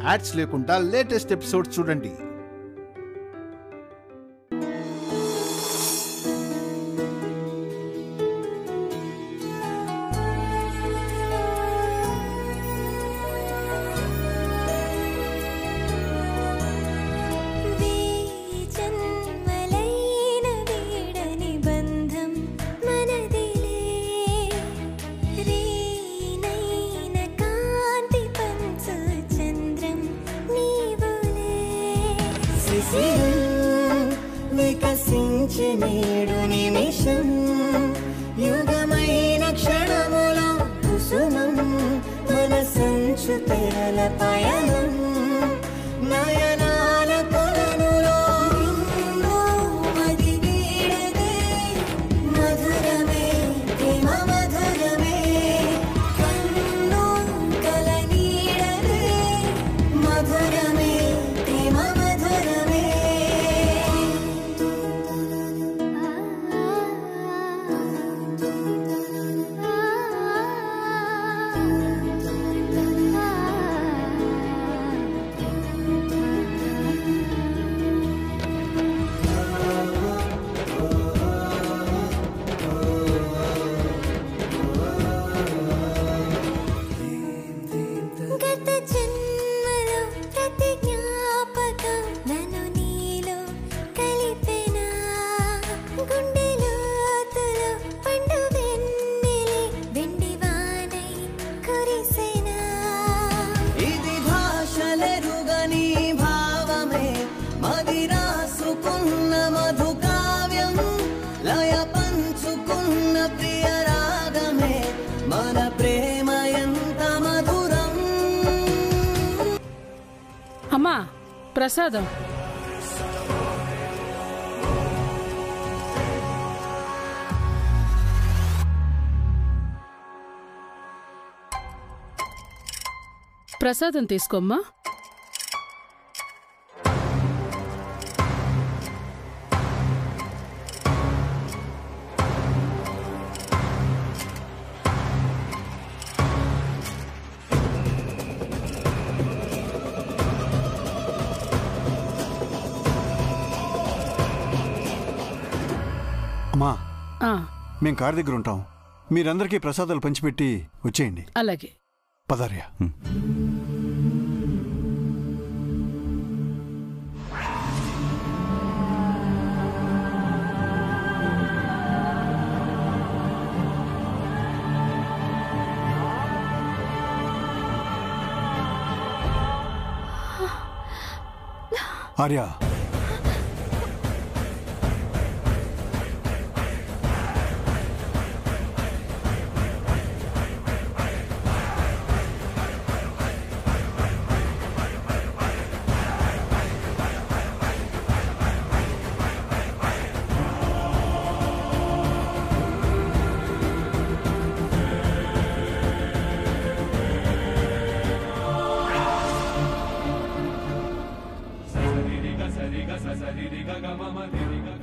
Ads లేకుండా latest episodes చూడండి. నేడు నిమిషం యుగమైన క్షణములో కుసుమం మన సంచు తెరల పయనం నయనాల కొలనులో మది వీడదే మధురమే ప్రేమ మధురమే కన్ను కల నీడదే మధురమే ప్రేమ మధురమే. అమ్మా ప్రసాదం. ప్రసాదం తీసుకోమ్మా. అమ్మా, మేం కార్ దగ్గర ఉంటాం. మీరందరికీ ప్రసాదాలు పంచిపెట్టి వచ్చేయండి. అలాగే. పదార్యా. Arya,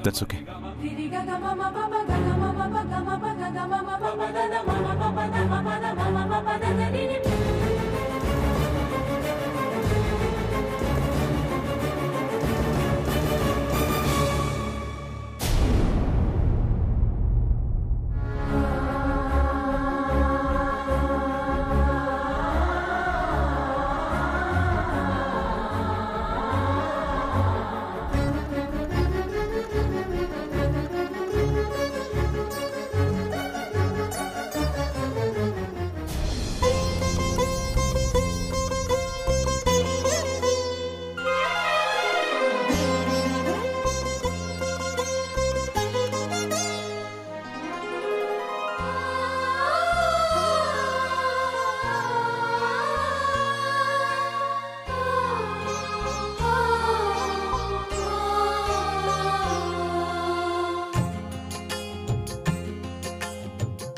That's okay.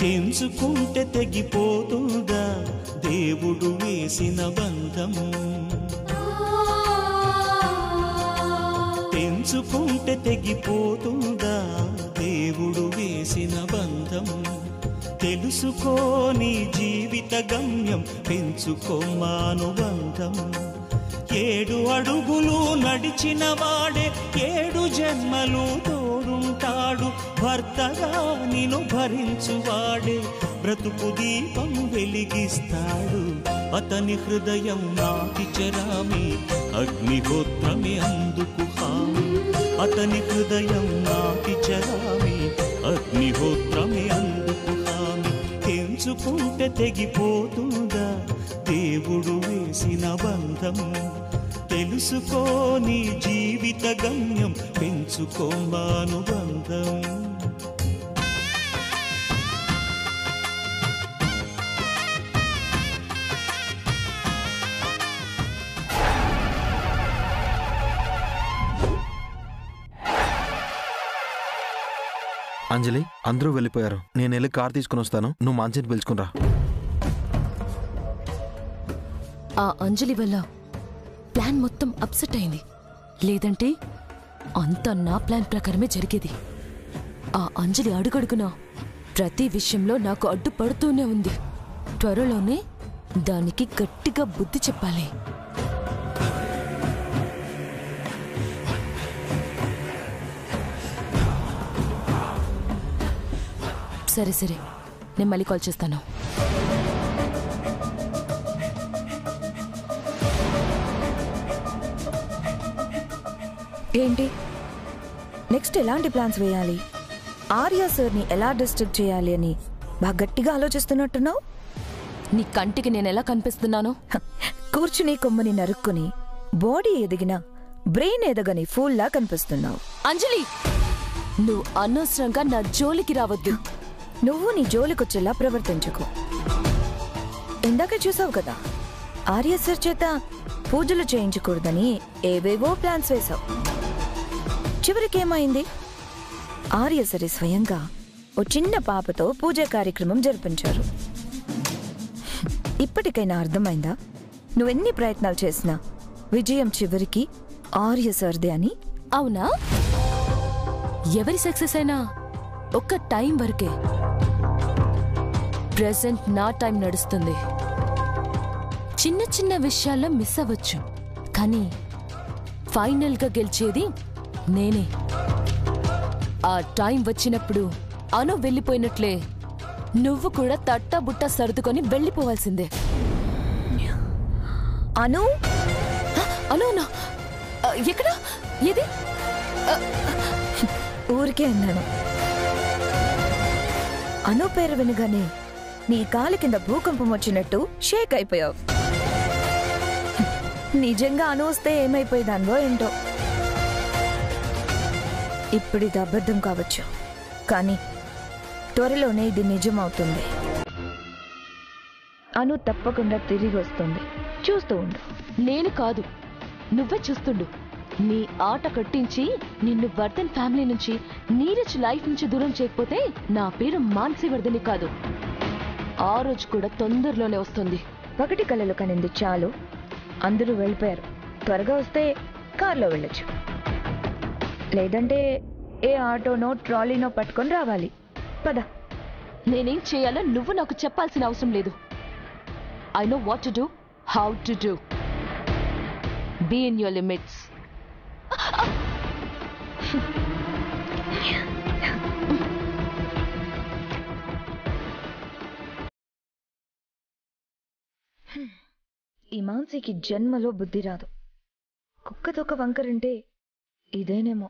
తెంచుకుంటే తెగిపోతుందా దేవుడు వేసిన బంధం? తెంచుకుంటే తెగిపోతుందా దేవుడు వేసిన బంధం? తెలుసుకోని జీవిత గమ్యం పెంచుకోమానుబంధం. 7 అడుగులు నడిచిన వాడే 7 జన్మలు తోడుంటాడు. భర్తగా నిన్ను భరించువాడే బ్రతుకు దీపం వెలిగిస్తాడు. అతని హృదయం నాటి చెరామి అగ్నిహోత్రమే అందుకు హామీ. అతని హృదయం నాటి చెరామి అగ్నిహోత్రమే అందుకు హామీ. తెంచుకుంటే తెగిపోతుందా దేవుడు వేసిన బంధం? తెలుసుకో నీ జీవిత గమ్యం, పెంచుకోమానుబంధం. అంజలి, అందరూ వెళ్ళిపోయారు. నేను వెళ్ళి కార్ తీసుకుని వస్తాను, నువ్వు మంచిని పిలుచుకుని రా. ఆ అంజలి వల్ల ప్లాన్ మొత్తం అప్సెట్ అయింది. లేదంటే అంతా నా ప్లాన్ ప్రకారమే జరిగేది. ఆ అంజలి అడుగడుగునా ప్రతి విషయంలో నాకు అడ్డుపడుతూనే ఉంది. త్వరలోనే దానికి గట్టిగా బుద్ధి చెప్పాలి. సరే సరే, నేను మళ్ళీ కాల్ చేస్తాను. ఏంటి నెక్స్ట్ ఎలాంటి ప్లాన్స్ వేయాలి? ఆర్య సార్ని ఎలా డిస్టర్బ్ చేయాలి అని బాగా గట్టిగా ఆలోచిస్తున్నట్టున్నావు. నీ కంటికి నేను ఎలా కనిపిస్తున్నాను? కూర్చుని కొమ్మని నరుక్కుని బాడీ ఎదిగినా బ్రెయిన్ ఎదగని ఫూల్లా కనిపిస్తున్నావు. అంజలి, నువ్వు అనవసరంగా నా జోలికి రావద్దు. నువ్వు నీ జోలికొచ్చేలా ప్రవర్తించకు. ఇందాక చూసావు కదా, ఆర్య సార్ చేత పూజలు చేయించకూడదని ఏవేవో ప్లాన్స్ వేశావు. చివరికేమైంది? ఆర్య సరే స్వయంగా ఓ చిన్న పాపతో పూజా కార్యక్రమం జరిపించారు. ఇప్పటికైనా అర్థమైందా నువ్వెన్ని ప్రయత్నాలు చేసినా విజయం చివరికి ఆర్య సార్దే అని? అవునా? ఎవరి సక్సెస్ అయినా ఒక్క టైం వరకే. ప్రెసెంట్ నా టైం నడుస్తుంది. చిన్న చిన్న విషయాల్లో మిస్ అవ్వచ్చు, కానీ ఫైనల్గా గెలిచేది నేనే. ఆ టైం వచ్చినప్పుడు అను వెళ్ళిపోయినట్లే నువ్వు కూడా తట్టా బుట్ట సర్దుకొని వెళ్ళిపోవాల్సిందే. అను అనునా? ఎక్కడ? ఏది? ఊరికే అన్నాను. అను పేరు వినగానే నీ కాలి కింద భూకంపం వచ్చినట్టు షేక్ అయిపోయావు. నిజంగా అను వస్తే ఏమైపోయేదాన్వో ఏంటో. ఇప్పుడు ఇది అబద్ధం కావచ్చు, కానీ త్వరలోనే ఇది నిజం అవుతుంది. అను తప్పకుండా తిరిగి వస్తుంది, చూస్తూ ఉండు. నేను కాదు, నువ్వే చూస్తుండు. నీ ఆట కట్టించి నిన్ను వర్ధన్ ఫ్యామిలీ నుంచి, నీరజ్ లైఫ్ నుంచి దూరం చేయకపోతే నా పేరు మాన్సీవర్ధని కాదు. ఆ రోజు కూడా తొందరలోనే వస్తుంది. పగటి కళలు కనింది చాలు, అందరూ వెళ్ళిపోయారు. త్వరగా వస్తే కార్లో వెళ్ళొచ్చు, లేదంటే ఏ ఆటోనో ట్రాలీనో పట్టుకొని రావాలి. పద. నేనేం చేయాలో నువ్వు నాకు చెప్పాల్సిన అవసరం లేదు. I know what to do, how to do. Be in your limits. ఈ మాన్సీకి జన్మలో బుద్ధి రాదు. కుక్కతొక్క వంకరంటే ఇదేనేమో.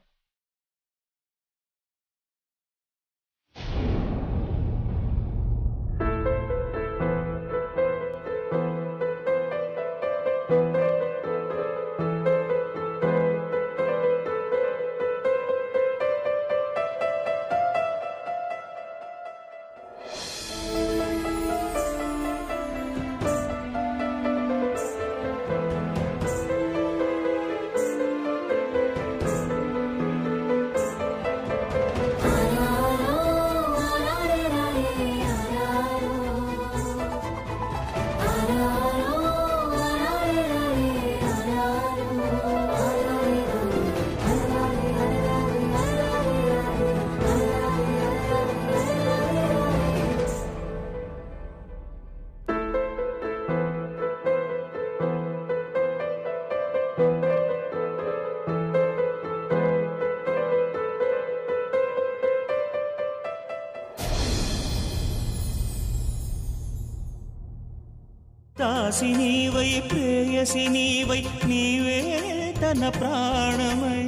దాసి నీవై ప్రేయసి నీవై నీవే తన ప్రాణమై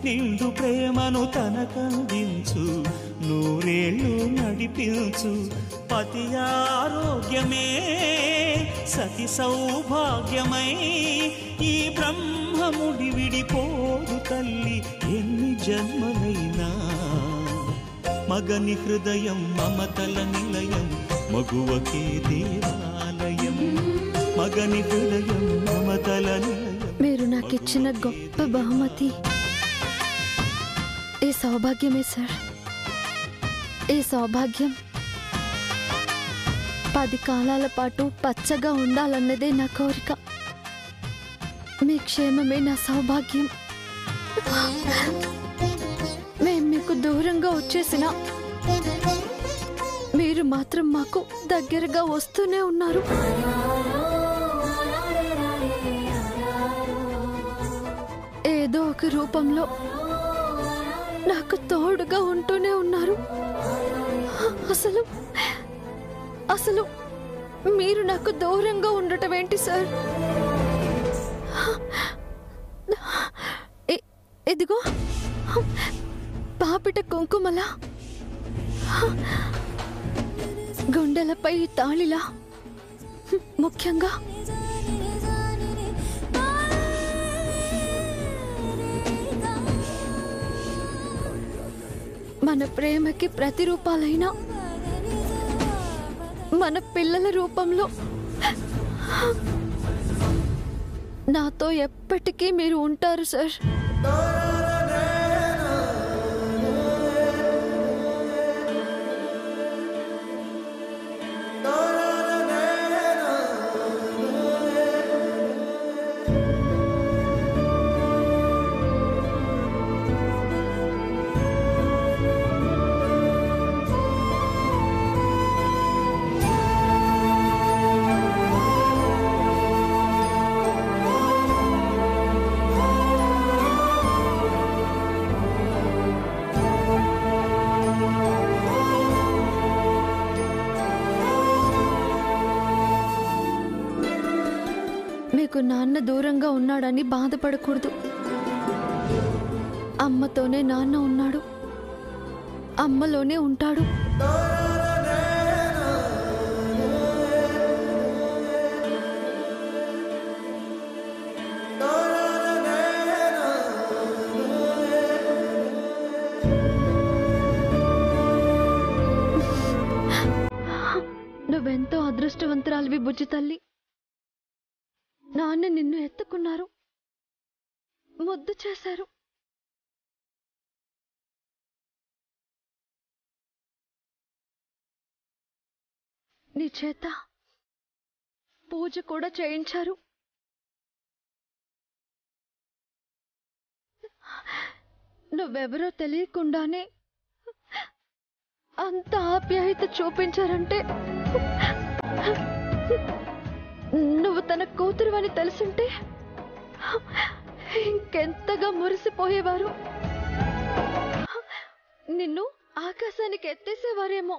నిండు ప్రేమను తనకందించు నూరేళ్ళు నడిపించు పతి ఆరోగ్యమే సతి సౌభాగ్యమై ఈ బ్రహ్మముడి విడిపోదు తల్లి ఎన్ని జన్మలైనా మగని హృదయం మమతల నిలయం మగువకే దేవాలయం మగని హృదయం మమతల నిలయం. మీరు నాకిచ్చిన గొప్ప బహుమతి ఈ సౌభాగ్యమే సార్. ఈ సౌభాగ్యం 10 కాలాల పాటు పచ్చగా ఉండాలన్నదే నా కోరిక. మీ క్షేమమే నా సౌభాగ్యం. మేం మీకు దూరంగా వచ్చేసినా మీరు మాత్రం మాకు దగ్గరగా వస్తూనే ఉన్నారు. ఏదో ఒక రూపంలో నాకు తోడుగా ఉంటూనే ఉన్నారు. అసలు అసలు మీరు నాకు దూరంగా ఉండటం ఏంటి సార్? ఇదిగో పాపిట కుంకుమలా, గుండెలపై తాళిలా, ముఖ్యంగా మన ప్రేమకి ప్రతిరూపాలైన మన పిల్లల రూపంలో నాతో ఎప్పటికీ మీరు ఉంటారు సార్. మీకు నాన్న దూరంగా ఉన్నాడని బాధపడకూడదు. అమ్మతోనే నాన్న ఉన్నాడు, అమ్మలోనే ఉంటాడు. నువ్వెంతో అదృష్టవంతురాలివి బుజ్జి తల్లి. నాన్న నిన్ను ఎత్తుకున్నారు, ముద్దు చేశారు. నీ చేత పూజ కూడా చేయించారు. నువ్వెవరో తెలియకుండానే అంత ఆప్యాయత చూపించారంటే నువ్వు తన కూతురు అని తెలుసుంటే ఇంకెంతగా మురిసిపోయేవారు. నిన్ను ఆకాశానికి ఎత్తేసేవారేమో.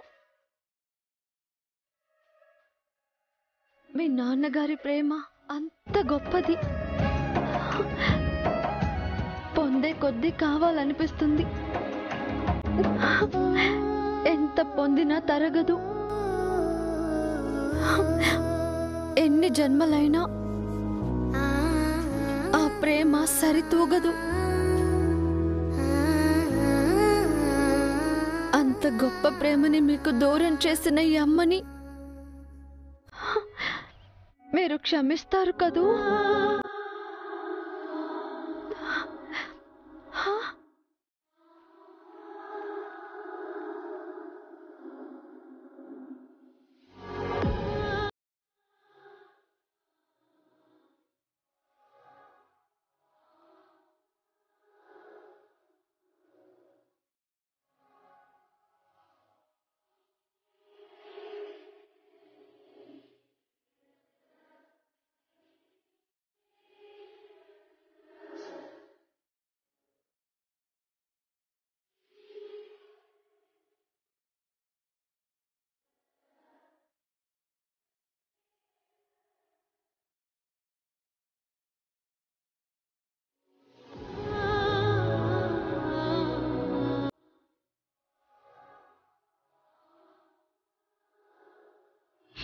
మీ నాన్నగారి ప్రేమ అంత గొప్పది. పొందే కొద్దీ కావాలనిపిస్తుంది. ఎంత పొందినా తరగదు. ఎన్ని జన్మలైనా ఆ ప్రేమ సరితూగదు. అంత గొప్ప ప్రేమని మీకు దూరం చేసిన ఈ అమ్మని మీరు క్షమిస్తారు కదూ?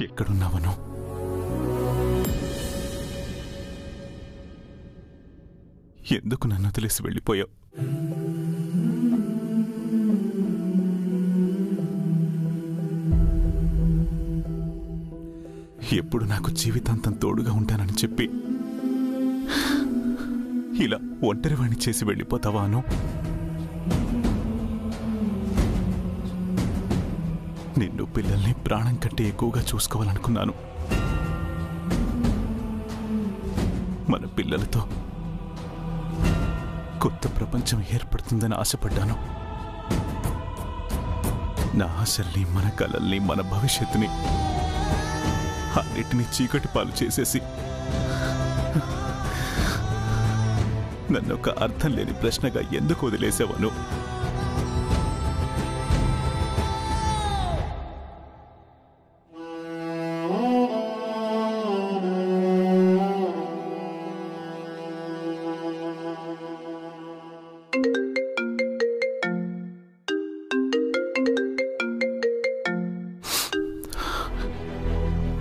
ఎక్కడున్నావను? ఎందుకు నన్ను వదిలేసి వెళ్ళిపోయావు? ఎప్పుడు నాకు జీవితాంతం తోడుగా ఉంటానని చెప్పి ఇలా ఒంటరివాణ్ణి చేసి వెళ్ళిపోతావాను? నిన్ను పిల్లల్ని ప్రాణం కంటే ఎక్కువగా చూసుకోవాలనుకున్నాను. మన పిల్లలతో కొత్త ప్రపంచం ఏర్పడుతుందని ఆశపడ్డాను. నా ఆశల్ని, మన కలల్ని, మన భవిష్యత్తుని అన్నిటినీ చీకటి పాలు చేసేసి నన్ను ఒక అర్థం లేని ప్రశ్నగా ఎందుకు వదిలేసావను?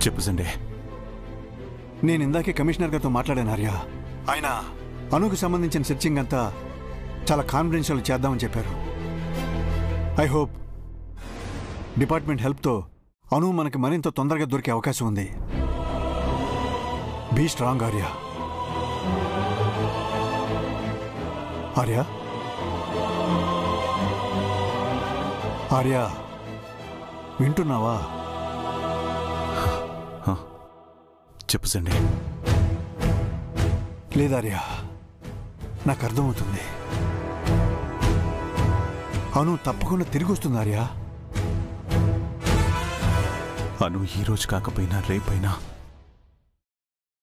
చెప్పు సండే. నేను ఇందాకే కమిషనర్ గారితో మాట్లాడాను ఆర్య. ఆయన అనుకు సంబంధించిన సెర్చింగ్ అంతా చాలా కాన్ఫిడెన్షియల్ చేద్దామని చెప్పారు. ఐ హోప్ డిపార్ట్మెంట్ హెల్ప్తో అను మనకి మరింత తొందరగా దొరికే అవకాశం ఉంది. Be strong Arya. ఆర్య ఆర్య వింటున్నావా? చెప్పు సండే. లేదార్యా, నాకు అర్థమవుతుంది. అను తప్పకుండా తిరిగి వస్తుంది ఆర్య. అను ఈరోజు కాకపోయినా రేపైనా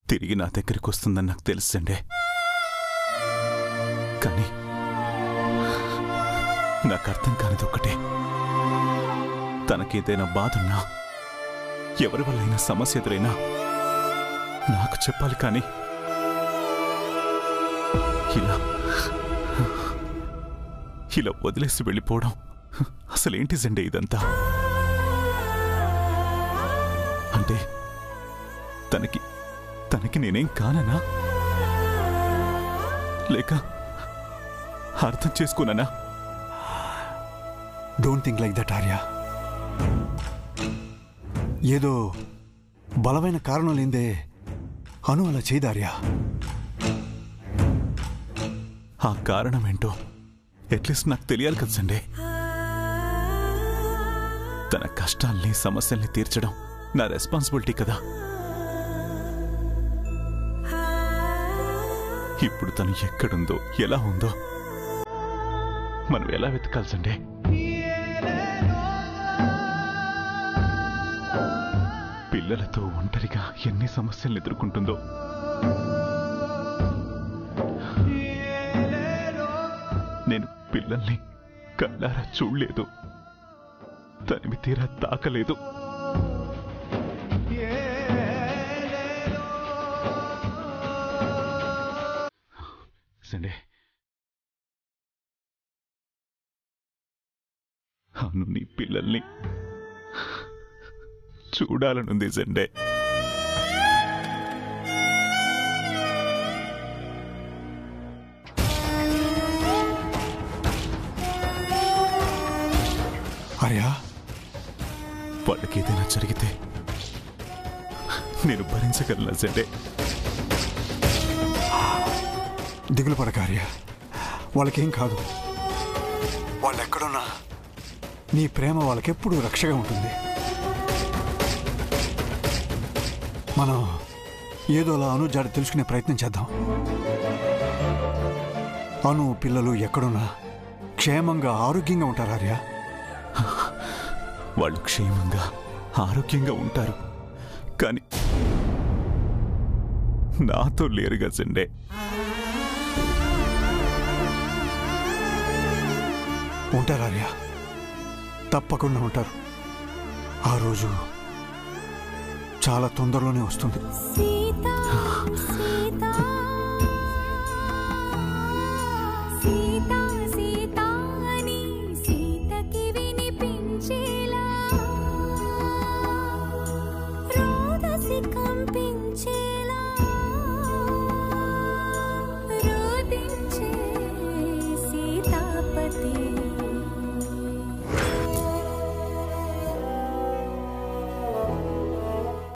తిరిగి నా దగ్గరికి వస్తుందని నాకు తెలుసండే. కానీ నాకు అర్థం కానిది ఒక్కటే, తనకేదైనా బాధున్నా, ఎవరి వల్లైనా సమస్య ఎదురైనా నాకు చెప్పాలి. కానీ ఇలా వదిలేసి వెళ్ళిపోవడం అసలేంటి సండే ఇదంతా? అంటే తనకి నేనేం కాననా? లేక అర్థం చేసుకున్నానా? Don't think like that Arya. ఏదో బలమైన కారణం లేదే అను అలా చేయదార్యా. ఆ కారణం ఏంటో అట్లీస్ట్ నాకు తెలియాలి కదా సండే. తన కష్టాల్ని, సమస్యల్ని తీర్చడం నా రెస్పాన్సిబిలిటీ కదా. ఇప్పుడు తను ఎక్కడుందో, ఎలా ఉందో మనం ఎలా వెతకాలి సండే? పిల్లలతో ఒంటరిగా ఎన్ని సమస్యలు ఎదుర్కొంటుందో. నేను పిల్లల్ని కళ్ళారా చూడలేదు, తనివి తీరా తాకలేదు. సండే, అవును, నీ పిల్లల్ని చూడాలనుంది సండే. ఆర్య, వాళ్ళకి ఏదైనా జరిగితే నేను భరించగలనా సండే? దిగులు పడక ఆర్య, వాళ్ళకేం కాదు. వాళ్ళు ఎక్కడున్నా నీ ప్రేమ వాళ్ళకెప్పుడు రక్షగా ఉంటుంది. మనం ఏదోలా అను జాడ తెలుసుకునే ప్రయత్నం చేద్దాం. అను పిల్లలు ఎక్కడున్నా క్షేమంగా, ఆరోగ్యంగా ఉంటారు ఆర్య. వాళ్ళు క్షేమంగా, ఆరోగ్యంగా ఉంటారు, కానీ నాతో లేరుగా సండే. ఉంటారు ఆర్య, తప్పకుండా ఉంటారు. ఆ రోజు చాలా తొందరలోనే వస్తుంది.